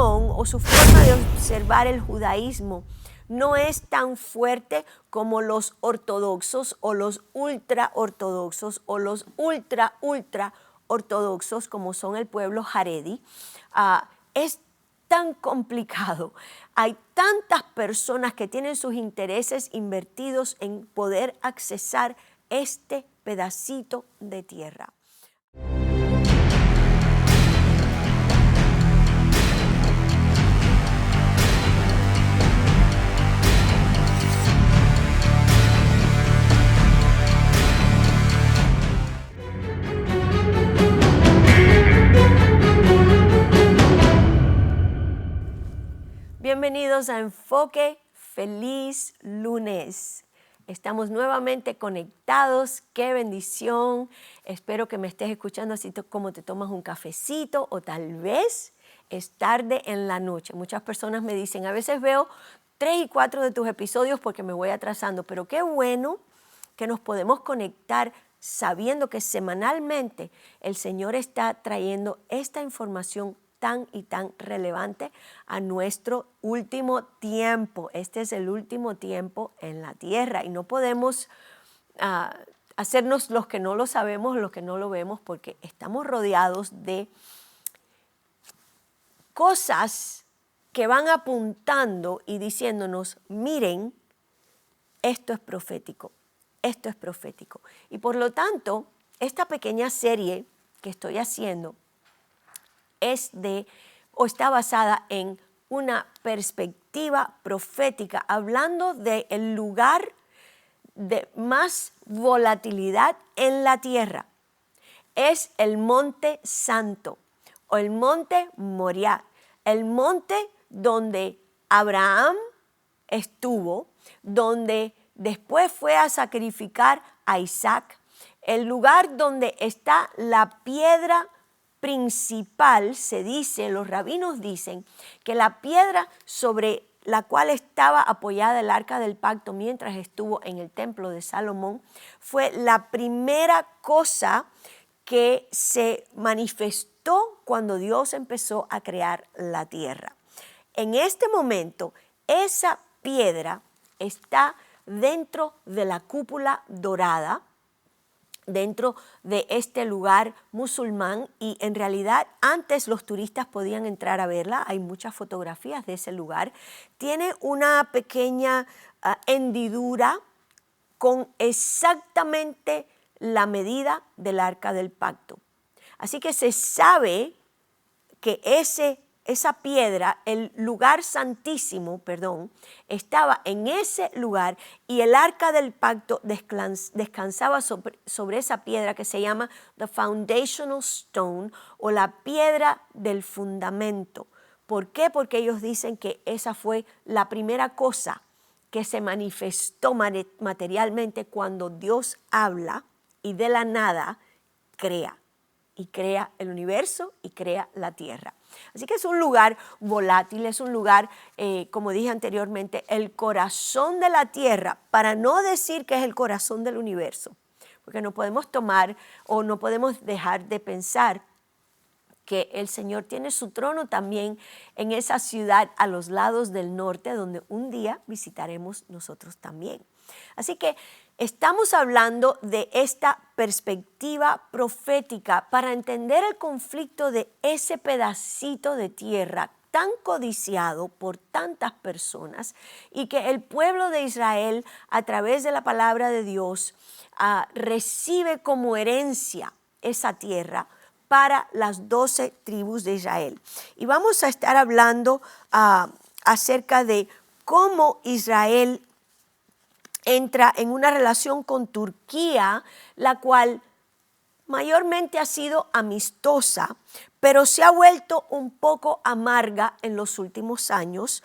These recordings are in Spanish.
visión o su forma de observar el judaísmo no es tan fuerte como los ortodoxos o los ultra ortodoxos o los ultra ortodoxos como son el pueblo Haredi. Es tan complicado. Hay tantas personas que tienen sus intereses invertidos en poder accesar este pedacito de tierra. Bienvenidos a Enfoque, feliz lunes. Estamos nuevamente conectados, qué bendición. Espero que me estés escuchando así como te tomas un cafecito o tal vez es tarde en la noche. Muchas personas me dicen, a veces veo 3 y 4 de tus episodios porque me voy atrasando, pero qué bueno que nos podemos conectar sabiendo que semanalmente el Señor está trayendo esta información tan y tan relevante a nuestro último tiempo. Este es el último tiempo en la tierra y no podemos hacernos los que no lo sabemos, los que no lo vemos, porque estamos rodeados de cosas que van apuntando y diciéndonos, miren, esto es profético, esto es profético. Y por lo tanto, esta pequeña serie que estoy haciendo está basada en una perspectiva profética, hablando del lugar de más volatilidad en la tierra. Es el Monte Santo o el Monte Moriah, el monte donde Abraham estuvo, donde después fue a sacrificar a Isaac, el lugar donde está la piedra principal. Se dice, los rabinos dicen, que la piedra sobre la cual estaba apoyada el arca del pacto mientras estuvo en el templo de Salomón fue la primera cosa que se manifestó cuando Dios empezó a crear la tierra. En este momento, esa piedra está dentro de la cúpula dorada, dentro de este lugar musulmán, y en realidad antes los turistas podían entrar a verla. Hay muchas fotografías de ese lugar. Tiene una pequeña hendidura con exactamente la medida del arca del pacto. Así que se sabe que esa piedra, el lugar santísimo, estaba en ese lugar y el arca del pacto descansaba sobre esa piedra que se llama the foundational stone o la piedra del fundamento. ¿Por qué? Porque ellos dicen que esa fue la primera cosa que se manifestó materialmente cuando Dios habla y de la nada crea. Y crea el universo y crea la tierra. Así que es un lugar volátil, es un lugar, como dije anteriormente, el corazón de la tierra, para no decir que es el corazón del universo, porque no podemos tomar o no podemos dejar de pensar que el Señor tiene su trono también en esa ciudad a los lados del norte, donde un día visitaremos nosotros también. Así que estamos hablando de esta perspectiva profética para entender el conflicto de ese pedacito de tierra tan codiciado por tantas personas y que el pueblo de Israel, a través de la palabra de Dios, recibe como herencia esa tierra para las 12 tribus de Israel. Y vamos a estar hablando acerca de cómo Israel entra en una relación con Turquía, la cual mayormente ha sido amistosa, pero se ha vuelto un poco amarga en los últimos años,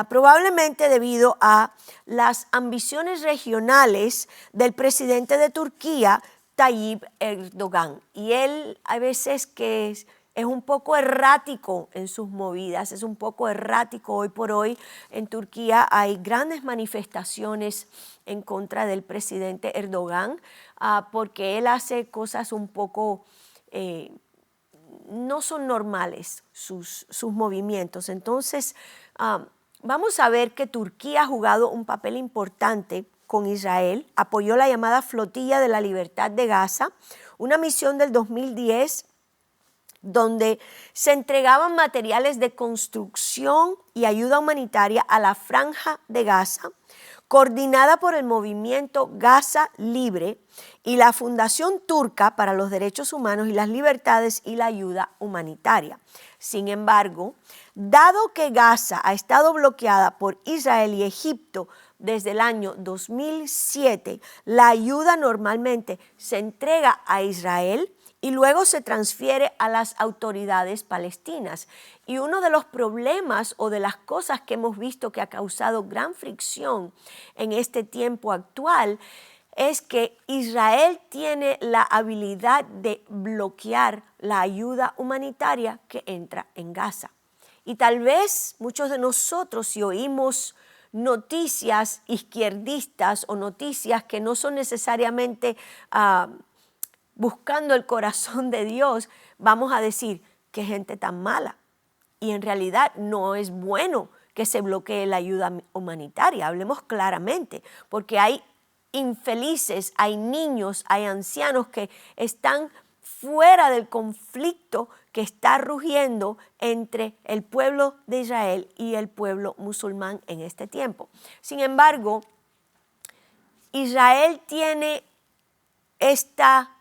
probablemente debido a las ambiciones regionales del presidente de Turquía, Tayyip Erdogan. Y él a veces que es un poco errático en sus movidas, es un poco errático. Hoy por hoy en Turquía hay grandes manifestaciones en contra del presidente Erdogan porque él hace cosas un poco no son normales sus movimientos. Entonces, vamos a ver que Turquía ha jugado un papel importante con Israel, apoyó la llamada Flotilla de la Libertad de Gaza, una misión del 2010 donde se entregaban materiales de construcción y ayuda humanitaria a la Franja de Gaza, coordinada por el movimiento Gaza Libre y la Fundación Turca para los Derechos Humanos y las Libertades y la Ayuda Humanitaria. Sin embargo, dado que Gaza ha estado bloqueada por Israel y Egipto desde el año 2007, la ayuda normalmente se entrega a Israel y luego se transfiere a las autoridades palestinas. Y uno de los problemas o de las cosas que hemos visto que ha causado gran fricción en este tiempo actual es que Israel tiene la habilidad de bloquear la ayuda humanitaria que entra en Gaza. Y tal vez muchos de nosotros, si oímos noticias izquierdistas o noticias que no son necesariamente buscando el corazón de Dios, vamos a decir, qué gente tan mala. Y en realidad no es bueno que se bloquee la ayuda humanitaria, hablemos claramente, porque hay infelices, hay niños, hay ancianos que están fuera del conflicto que está rugiendo entre el pueblo de Israel y el pueblo musulmán en este tiempo. Sin embargo, Israel tiene esta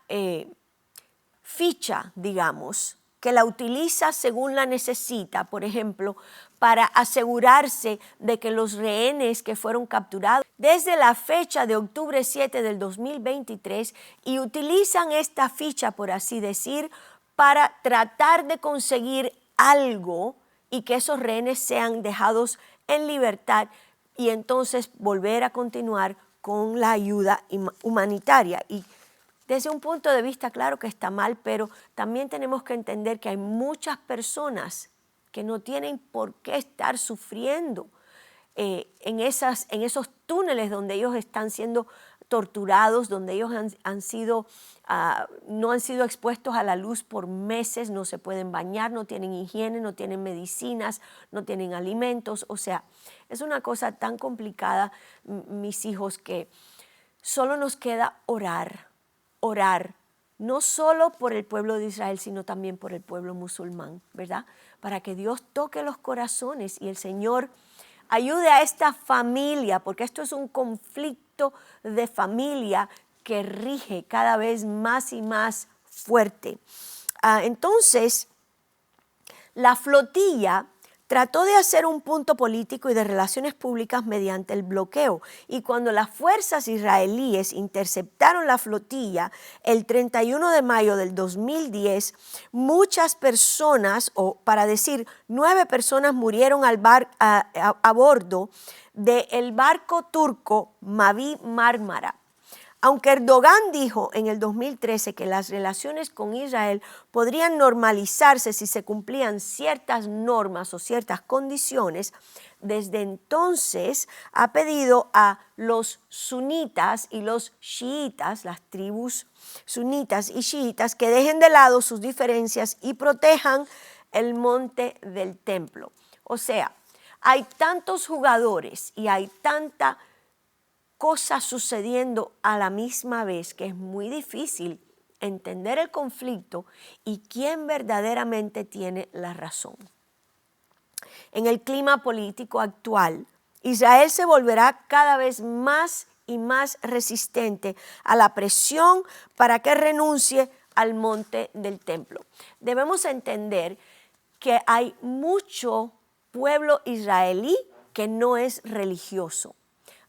ficha, digamos, que la utiliza según la necesita, por ejemplo, para asegurarse de que los rehenes que fueron capturados desde la fecha de octubre 7 del 2023 y utilizan esta ficha, por así decir, para tratar de conseguir algo y que esos rehenes sean dejados en libertad y entonces volver a continuar con la ayuda humanitaria. Y desde un punto de vista, claro que está mal, pero también tenemos que entender que hay muchas personas que no tienen por qué estar sufriendo en esos túneles donde ellos están siendo torturados, donde ellos no han sido expuestos a la luz por meses, no se pueden bañar, no tienen higiene, no tienen medicinas, no tienen alimentos. O sea, es una cosa tan complicada, mis hijos, que solo nos queda orar, no solo por el pueblo de Israel, sino también por el pueblo musulmán, ¿verdad? Para que Dios toque los corazones y el Señor ayude a esta familia, porque esto es un conflicto de familia que rige cada vez más y más fuerte. Entonces, la flotilla trató de hacer un punto político y de relaciones públicas mediante el bloqueo. Y cuando las fuerzas israelíes interceptaron la flotilla el 31 de mayo del 2010, muchas personas, o para decir 9 personas, murieron a bordo del barco turco Mavi Marmara. Aunque Erdogan dijo en el 2013 que las relaciones con Israel podrían normalizarse si se cumplían ciertas normas o ciertas condiciones, desde entonces ha pedido a los sunitas y los chiitas, las tribus sunitas y chiitas, que dejen de lado sus diferencias y protejan el monte del templo. O sea, hay tantos jugadores y hay tanta cosas sucediendo a la misma vez que es muy difícil entender el conflicto y quién verdaderamente tiene la razón. En el clima político actual, Israel se volverá cada vez más y más resistente a la presión para que renuncie al monte del templo. Debemos entender que hay mucho pueblo israelí que no es religioso.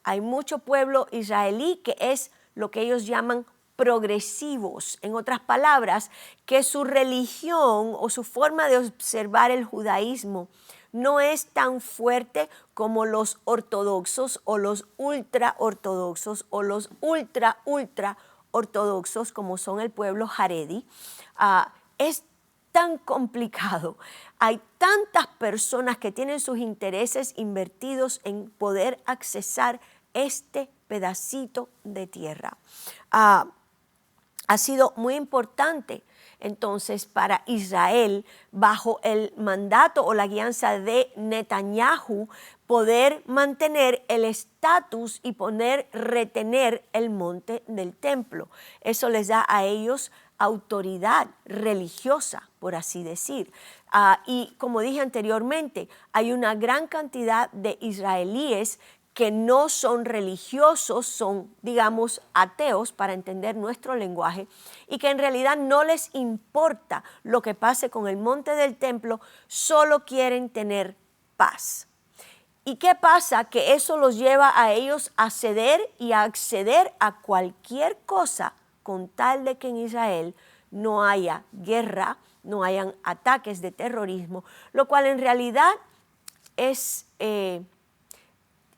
Hay mucho pueblo israelí que es lo que ellos llaman progresivos. En otras palabras, que su religión o su forma de observar el judaísmo no es tan fuerte como los ortodoxos o los ultra ortodoxos o los ultra ortodoxos como son el pueblo jaredi. Es tan complicado. Hay tantas personas que tienen sus intereses invertidos en poder accesar este pedacito de tierra. Ha sido muy importante entonces para Israel, bajo el mandato o la guianza de Netanyahu, poder mantener el estatus y retener el monte del templo. Eso les da a ellos autoridad religiosa, por así decir. Y como dije anteriormente, hay una gran cantidad de israelíes que no son religiosos, son, digamos, ateos para entender nuestro lenguaje, y que en realidad no les importa lo que pase con el monte del templo, solo quieren tener paz. ¿Y qué pasa? Que eso los lleva a ellos a ceder y a acceder a cualquier cosa con tal de que en Israel no haya guerra, no hayan ataques de terrorismo, lo cual en realidad es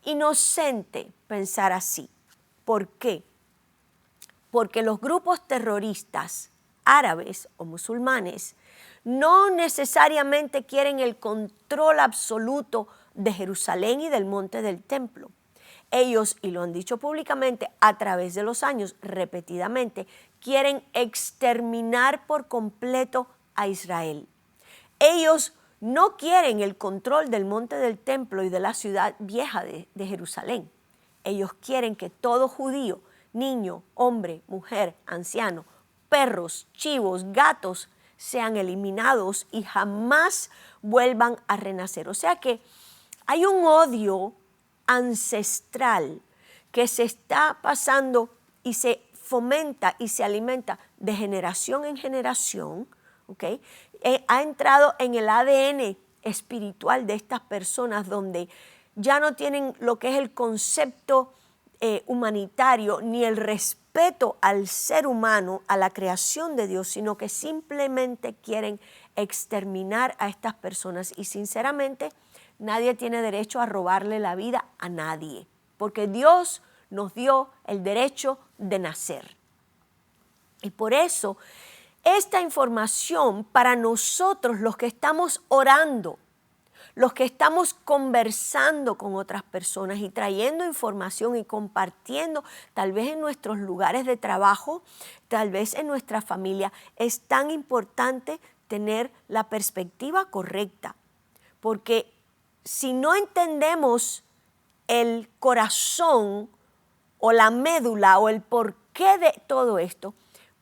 inocente pensar así. ¿Por qué? Porque los grupos terroristas árabes o musulmanes no necesariamente quieren el control absoluto de Jerusalén y del monte del templo. Ellos, y lo han dicho públicamente a través de los años, repetidamente, quieren exterminar por completo a Israel. Ellos no quieren el control del monte del templo y de la ciudad vieja de Jerusalén. Ellos quieren que todo judío, niño, hombre, mujer, anciano, perros, chivos, gatos, sean eliminados y jamás vuelvan a renacer. O sea que hay un odio ancestral que se está pasando y se fomenta y se alimenta de generación en generación, ¿okay? Ha entrado en el ADN espiritual de estas personas, donde ya no tienen lo que es el concepto humanitario ni el respeto al ser humano, a la creación de Dios, sino que simplemente quieren exterminar a estas personas. Y sinceramente, nadie tiene derecho a robarle la vida a nadie, porque Dios nos dio el derecho de nacer. Y por eso, esta información para nosotros, los que estamos orando, los que estamos conversando con otras personas y trayendo información y compartiendo, tal vez en nuestros lugares de trabajo, tal vez en nuestra familia, es tan importante tener la perspectiva correcta, porque si no entendemos el corazón o la médula o el porqué de todo esto,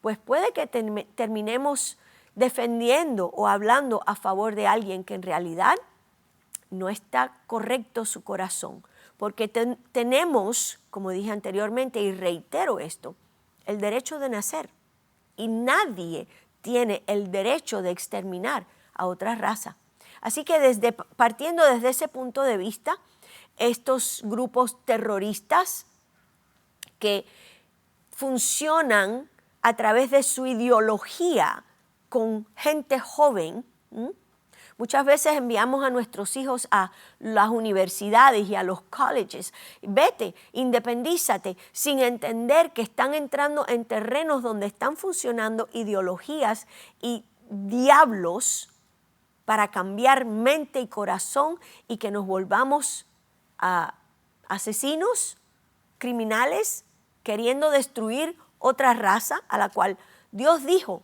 pues puede que terminemos defendiendo o hablando a favor de alguien que en realidad no está correcto su corazón. Porque tenemos, como dije anteriormente y reitero esto, el derecho de nacer. Y nadie tiene el derecho de exterminar a otra raza. Así que partiendo desde ese punto de vista, estos grupos terroristas que funcionan a través de su ideología con gente joven, muchas veces enviamos a nuestros hijos a las universidades y a los colleges. Vete, independízate, sin entender que están entrando en terrenos donde están funcionando ideologías y diablos para cambiar mente y corazón y que nos volvamos asesinos, criminales, queriendo destruir otra raza a la cual Dios dijo: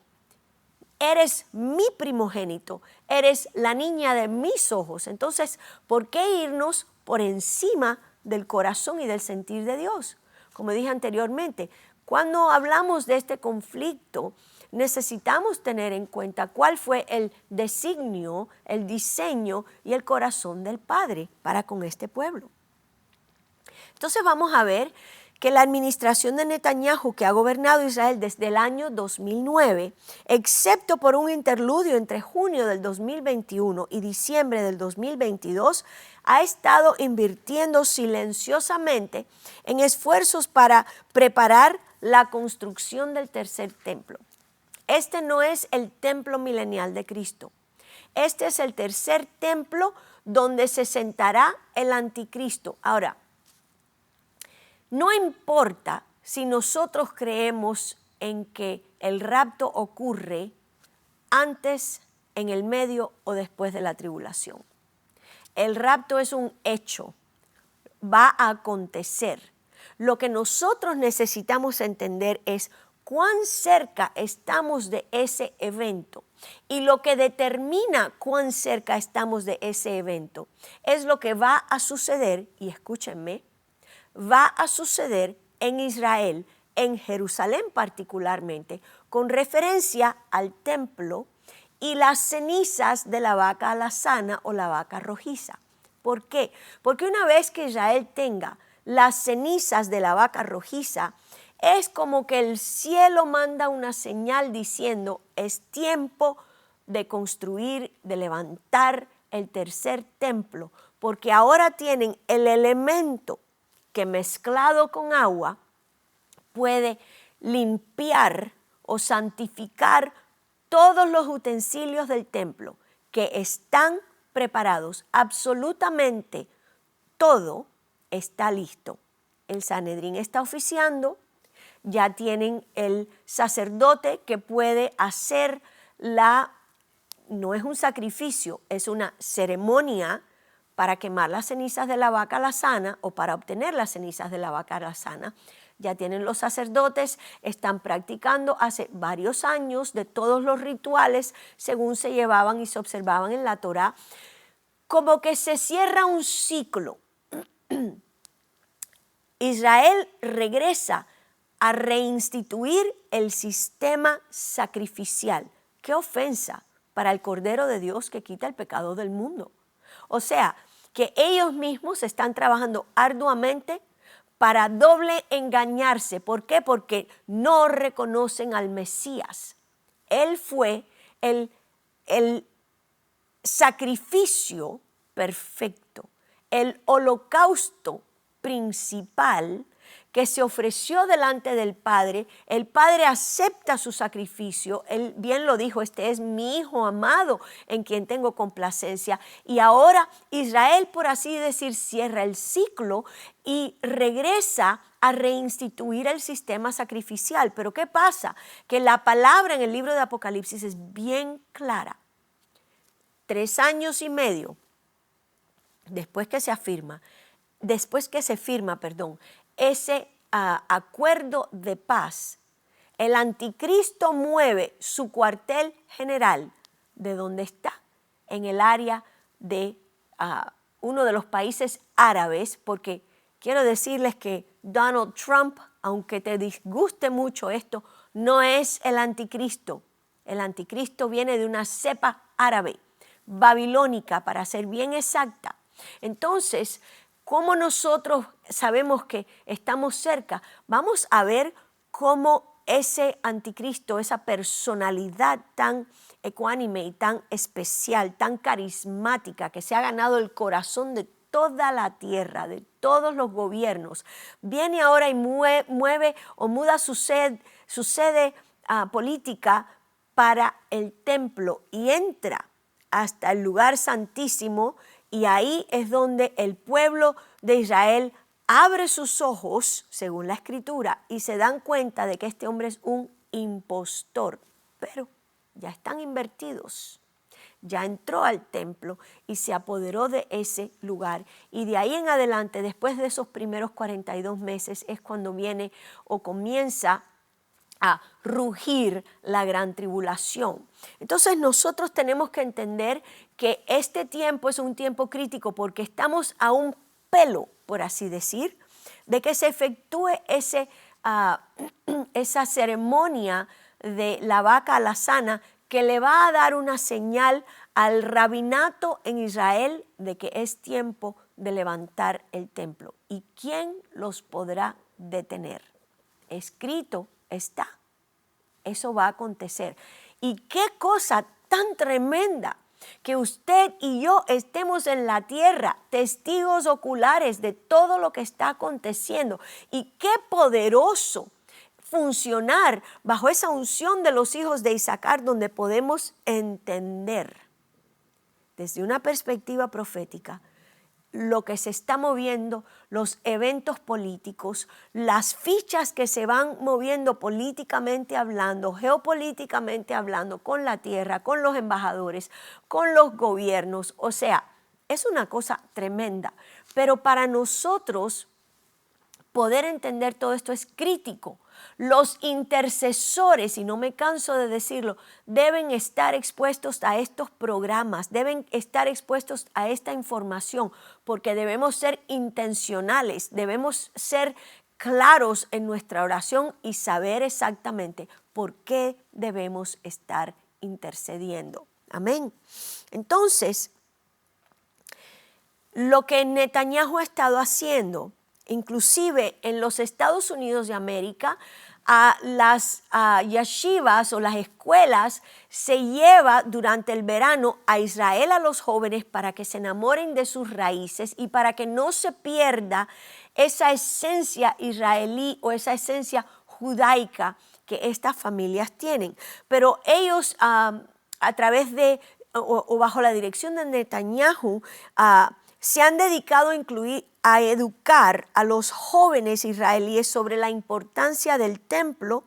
eres mi primogénito, eres la niña de mis ojos. Entonces, ¿por qué irnos por encima del corazón y del sentir de Dios? Como dije anteriormente, cuando hablamos de este conflicto, necesitamos tener en cuenta cuál fue el designio, el diseño y el corazón del Padre para con este pueblo. Entonces vamos a ver que la administración de Netanyahu, que ha gobernado Israel desde el año 2009, excepto por un interludio entre junio del 2021 y diciembre del 2022, ha estado invirtiendo silenciosamente en esfuerzos para preparar la construcción del tercer templo. Este no es el templo milenial de Cristo. Este es el tercer templo donde se sentará el anticristo. Ahora, no importa si nosotros creemos en que el rapto ocurre antes, en el medio o después de la tribulación. El rapto es un hecho, va a acontecer. Lo que nosotros necesitamos entender es cuán cerca estamos de ese evento. Y lo que determina cuán cerca estamos de ese evento es lo que va a suceder, y escúchenme, va a suceder en Israel, en Jerusalén particularmente, con referencia al templo y las cenizas de la vaca alazana o la vaca rojiza. ¿Por qué? Porque una vez que Israel tenga las cenizas de la vaca rojiza, es como que el cielo manda una señal diciendo, es tiempo de construir, de levantar el tercer templo, porque ahora tienen el elemento que mezclado con agua puede limpiar o santificar todos los utensilios del templo que están preparados. Absolutamente todo está listo. El Sanedrín está oficiando, ya tienen el sacerdote que puede hacer no es un sacrificio, es una ceremonia para quemar las cenizas de la vaca alazana o para obtener las cenizas de la vaca alazana. Ya tienen los sacerdotes, están practicando hace varios años de todos los rituales según se llevaban y se observaban en la Torá. Como que se cierra un ciclo. Israel regresa a reinstituir el sistema sacrificial. ¡Qué ofensa para el Cordero de Dios que quita el pecado del mundo! O sea, que ellos mismos están trabajando arduamente para doble engañarse. ¿Por qué? Porque no reconocen al Mesías. Él fue el sacrificio perfecto, el holocausto principal que se ofreció delante del Padre. El Padre acepta su sacrificio. Él bien lo dijo, este es mi Hijo amado en quien tengo complacencia. Y ahora Israel, por así decir, cierra el ciclo y regresa a reinstituir el sistema sacrificial. Pero ¿qué pasa? Que la palabra en el libro de Apocalipsis es bien clara. 3 años y medio después que se firma, ese acuerdo de paz, el anticristo mueve su cuartel general de donde está, en el área de uno de los países árabes, porque quiero decirles que Donald Trump, aunque te disguste mucho esto, no es el anticristo. El anticristo viene de una cepa árabe, babilónica, para ser bien exacta. Entonces, ¿cómo nosotros sabemos que estamos cerca? Vamos a ver cómo ese anticristo, esa personalidad tan ecuánime y tan especial, tan carismática, que se ha ganado el corazón de toda la tierra, de todos los gobiernos, viene ahora y mueve o muda su sede política para el templo y entra hasta el lugar santísimo. Y ahí es donde el pueblo de Israel abre sus ojos, según la Escritura, y se dan cuenta de que este hombre es un impostor. Pero ya están invertidos. Ya entró al templo y se apoderó de ese lugar. Y de ahí en adelante, después de esos primeros 42 meses, es cuando viene o comienza a rugir la gran tribulación. Entonces nosotros tenemos que entender que este tiempo es un tiempo crítico porque estamos a un pelo, por así decir, de que se efectúe esa ceremonia de la vaca alazana que le va a dar una señal al rabinato en Israel de que es tiempo de levantar el templo. ¿Y quién los podrá detener? Escrito está. Eso va a acontecer. Y qué cosa tan tremenda que usted y yo estemos en la tierra, testigos oculares de todo lo que está aconteciendo. Y qué poderoso funcionar bajo esa unción de los hijos de Isaacar, donde podemos entender desde una perspectiva profética lo que se está moviendo, los eventos políticos, las fichas que se van moviendo políticamente hablando, geopolíticamente hablando, con la tierra, con los embajadores, con los gobiernos. O sea, es una cosa tremenda. Pero para nosotros poder entender todo esto es crítico, Los intercesores, y no me canso de decirlo, deben estar expuestos a estos programas, deben estar expuestos a esta información, porque debemos ser intencionales, debemos ser claros en nuestra oración y saber exactamente por qué debemos estar intercediendo. Amén. Entonces, lo que Netanyahu ha estado haciendo, inclusive en los Estados Unidos de América, a las yeshivas o las escuelas se lleva durante el verano a Israel a los jóvenes para que se enamoren de sus raíces y para que no se pierda esa esencia israelí o esa esencia judaica que estas familias tienen. Pero ellos a través de o bajo la dirección de Netanyahu se han dedicado a educar a los jóvenes israelíes sobre la importancia del templo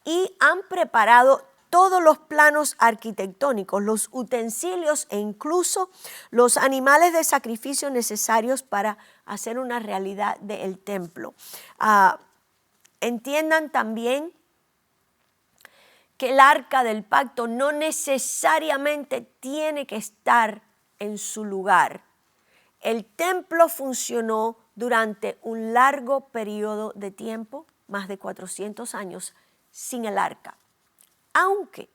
y han preparado todos los planos arquitectónicos, los utensilios e incluso los animales de sacrificio necesarios para hacer una realidad del templo. Entiendan también que el arca del pacto no necesariamente tiene que estar en su lugar. El templo funcionó durante un largo periodo de tiempo, más de 400 años, sin el arca. Aunque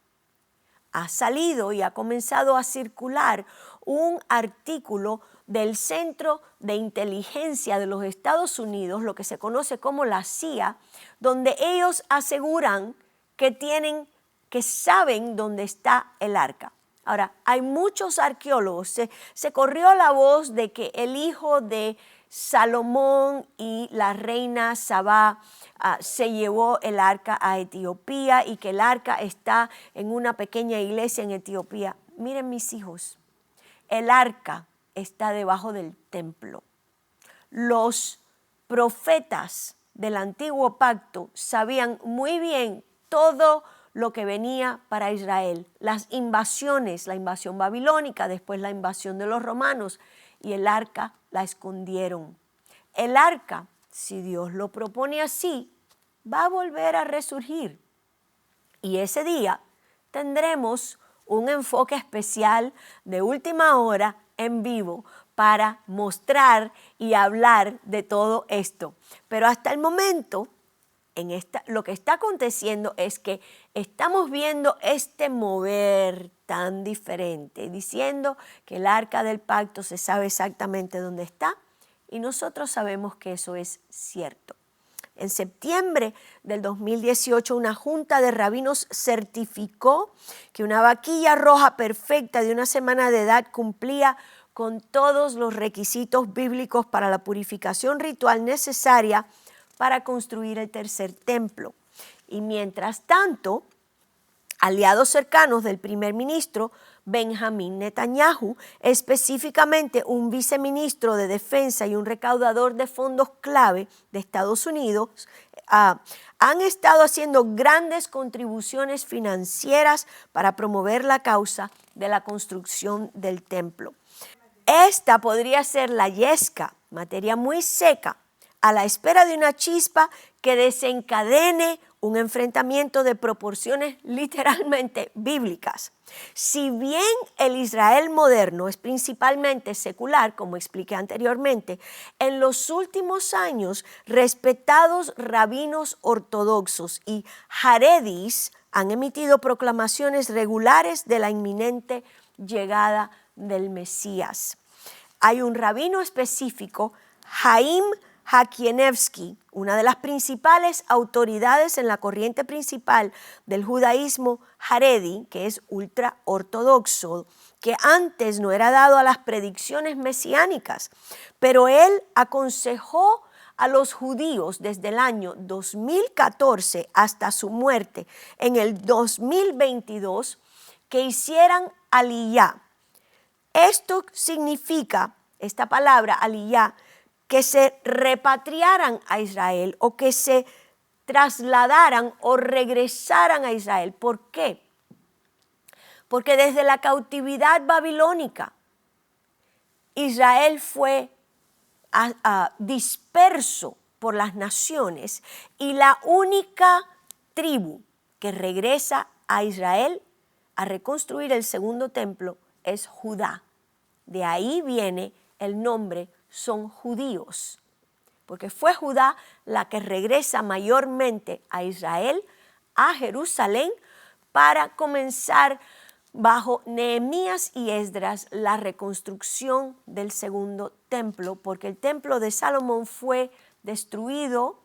ha salido y ha comenzado a circular un artículo del Centro de Inteligencia de los Estados Unidos, lo que se conoce como la CIA, donde ellos aseguran que saben dónde está el arca. Ahora, hay muchos arqueólogos, se corrió la voz de que el hijo de Salomón y la reina Sabá se llevó el arca a Etiopía y que el arca está en una pequeña iglesia en Etiopía. Miren mis hijos, el arca está debajo del templo. Los profetas del antiguo pacto sabían muy bien todo lo que venía para Israel, las invasiones, la invasión babilónica, después la invasión de los romanos, y el arca la escondieron. El arca, si Dios lo propone así, va a volver a resurgir. Y ese día tendremos un enfoque especial de última hora en vivo para mostrar y hablar de todo esto. Pero hasta el momento, lo que está aconteciendo es que estamos viendo este mover tan diferente, diciendo que el arca del pacto se sabe exactamente dónde está y nosotros sabemos que eso es cierto. En septiembre del 2018, una junta de rabinos certificó que una vaquilla roja perfecta de 1 semana de edad cumplía con todos los requisitos bíblicos para la purificación ritual necesaria para construir el tercer templo. Y mientras tanto, aliados cercanos del primer ministro Benjamín Netanyahu, específicamente un viceministro de defensa y un recaudador de fondos clave de Estados Unidos, han estado haciendo grandes contribuciones financieras para promover la causa de la construcción del templo. Esta podría ser la yesca, materia muy seca, a la espera de una chispa que desencadene un enfrentamiento de proporciones literalmente bíblicas. Si bien el Israel moderno es principalmente secular, como expliqué anteriormente, en los últimos años respetados rabinos ortodoxos y haredis han emitido proclamaciones regulares de la inminente llegada del Mesías. Hay un rabino específico, Haim Hakienevsky, una de las principales autoridades en la corriente principal del judaísmo haredi, que es ultra ortodoxo, que antes no era dado a las predicciones mesiánicas, pero él aconsejó a los judíos desde el año 2014 hasta su muerte en el 2022 que hicieran aliyá. Esto significa, esta palabra aliyá, que se repatriaran a Israel o que se trasladaran o regresaran a Israel. ¿Por qué? Porque desde la cautividad babilónica, Israel fue disperso por las naciones y la única tribu que regresa a Israel a reconstruir el segundo templo es Judá. De ahí viene el nombre, son judíos, porque fue Judá la que regresa mayormente a Israel, a Jerusalén, para comenzar bajo Nehemías y Esdras la reconstrucción del segundo templo, porque el templo de Salomón fue destruido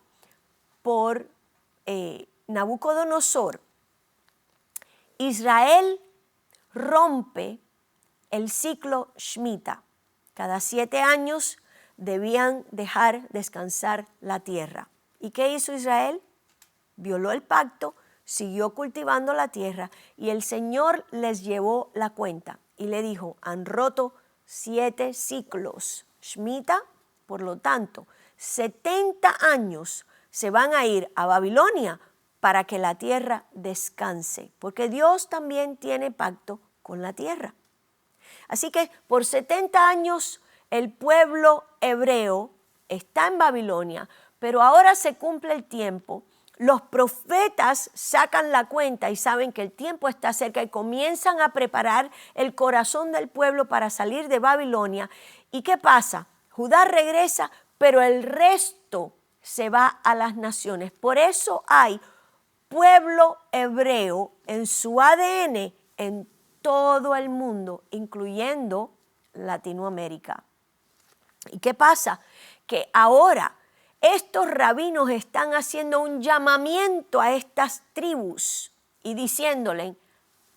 por Nabucodonosor. Israel rompe el ciclo Shemitah. Cada 7 años debían dejar descansar la tierra. ¿Y qué hizo Israel? Violó el pacto, siguió cultivando la tierra y el Señor les llevó la cuenta y le dijo, han roto 7 ciclos Shemitah, por lo tanto, 70 años se van a ir a Babilonia para que la tierra descanse, porque Dios también tiene pacto con la tierra. Así que por 70 años el pueblo hebreo está en Babilonia, pero ahora se cumple el tiempo. Los profetas sacan la cuenta y saben que el tiempo está cerca y comienzan a preparar el corazón del pueblo para salir de Babilonia. ¿Y qué pasa? Judá regresa, pero el resto se va a las naciones. Por eso hay pueblo hebreo en su ADN en todo el mundo, incluyendo Latinoamérica. ¿Y qué pasa? Que ahora estos rabinos están haciendo un llamamiento a estas tribus y diciéndole,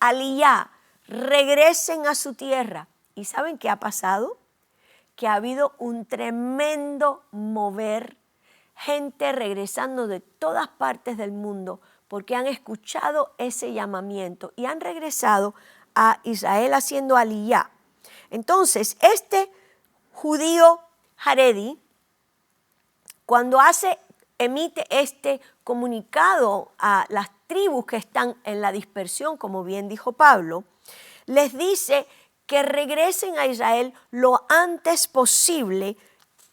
Aliyá, regresen a su tierra. ¿Y saben qué ha pasado? Que ha habido un tremendo mover, gente regresando de todas partes del mundo porque han escuchado ese llamamiento y han regresado a Israel haciendo Aliyá. Entonces, este judío Haredi, cuando emite este comunicado a las tribus que están en la dispersión, como bien dijo Pablo, les dice que regresen a Israel lo antes posible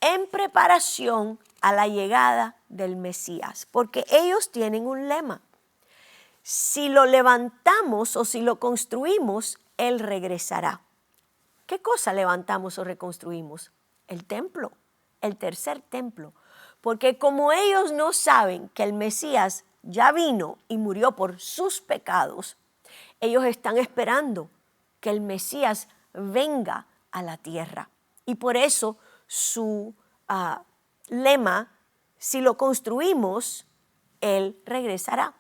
en preparación a la llegada del Mesías, porque ellos tienen un lema. Si lo levantamos o si lo construimos, Él regresará. ¿Qué cosa levantamos o reconstruimos? El templo, el tercer templo. Porque como ellos no saben que el Mesías ya vino y murió por sus pecados, ellos están esperando que el Mesías venga a la tierra. Y por eso su lema, si lo construimos, Él regresará.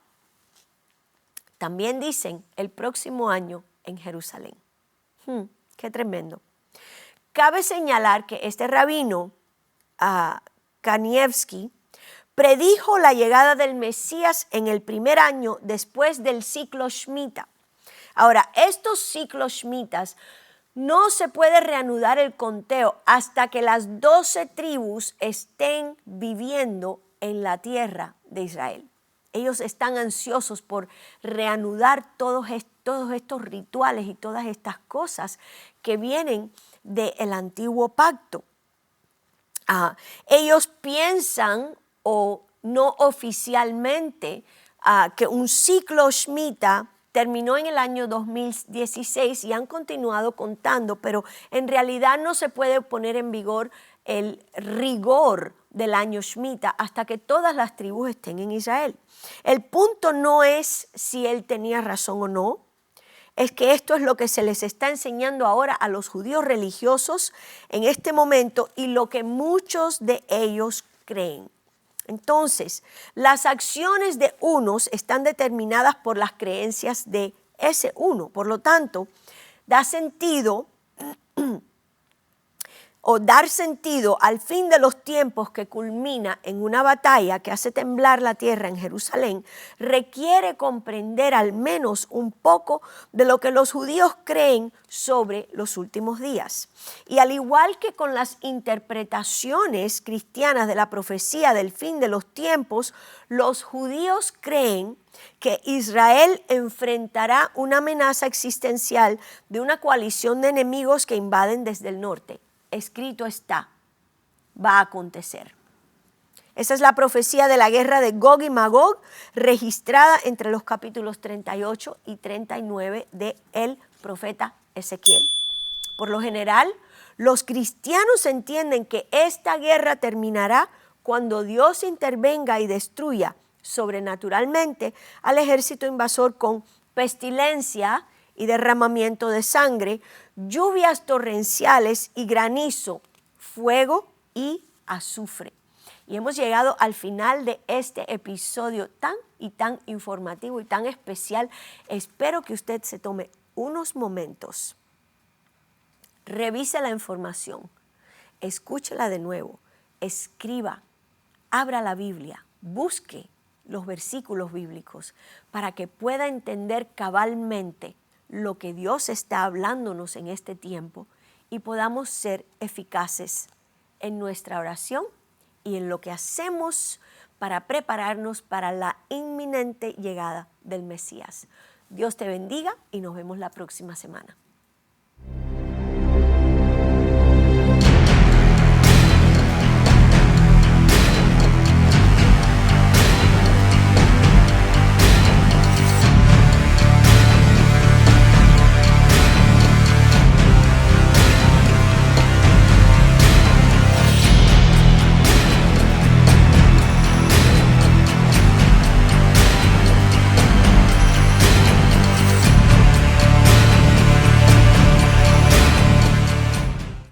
También dicen el próximo año en Jerusalén. Qué tremendo. Cabe señalar que este rabino, Kanievsky, predijo la llegada del Mesías en el primer año después del ciclo Shemitah. Ahora, estos ciclos Shemitas no se puede reanudar el conteo hasta que las 12 tribus estén viviendo en la tierra de Israel. Ellos están ansiosos por reanudar todos estos rituales y todas estas cosas que vienen del antiguo pacto. Ellos piensan, o no oficialmente, que un ciclo Shemitah terminó en el año 2016 y han continuado contando, pero en realidad no se puede poner en vigor el rigor del año Shemitah hasta que todas las tribus estén en Israel. El punto no es si él tenía razón o no, es que esto es lo que se les está enseñando ahora a los judíos religiosos en este momento y lo que muchos de ellos creen. Entonces, las acciones de unos están determinadas por las creencias de ese uno. Por lo tanto, da sentido o dar sentido al fin de los tiempos que culmina en una batalla que hace temblar la tierra en Jerusalén, requiere comprender al menos un poco de lo que los judíos creen sobre los últimos días. Y al igual que con las interpretaciones cristianas de la profecía del fin de los tiempos, los judíos creen que Israel enfrentará una amenaza existencial de una coalición de enemigos que invaden desde el norte. Escrito está, va a acontecer. Esa es la profecía de la guerra de Gog y Magog, registrada entre los capítulos 38 y 39 del profeta Ezequiel. Por lo general, los cristianos entienden que esta guerra terminará cuando Dios intervenga y destruya sobrenaturalmente al ejército invasor con pestilencia y derramamiento de sangre, lluvias torrenciales y granizo, fuego y azufre. Y hemos llegado al final de este episodio tan informativo y tan especial. Espero que usted se tome unos momentos, revise la información, escúchela de nuevo, escriba, abra la Biblia, busque los versículos bíblicos para que pueda entender cabalmente lo que Dios está hablándonos en este tiempo y podamos ser eficaces en nuestra oración y en lo que hacemos para prepararnos para la inminente llegada del Mesías. Dios te bendiga y nos vemos la próxima semana.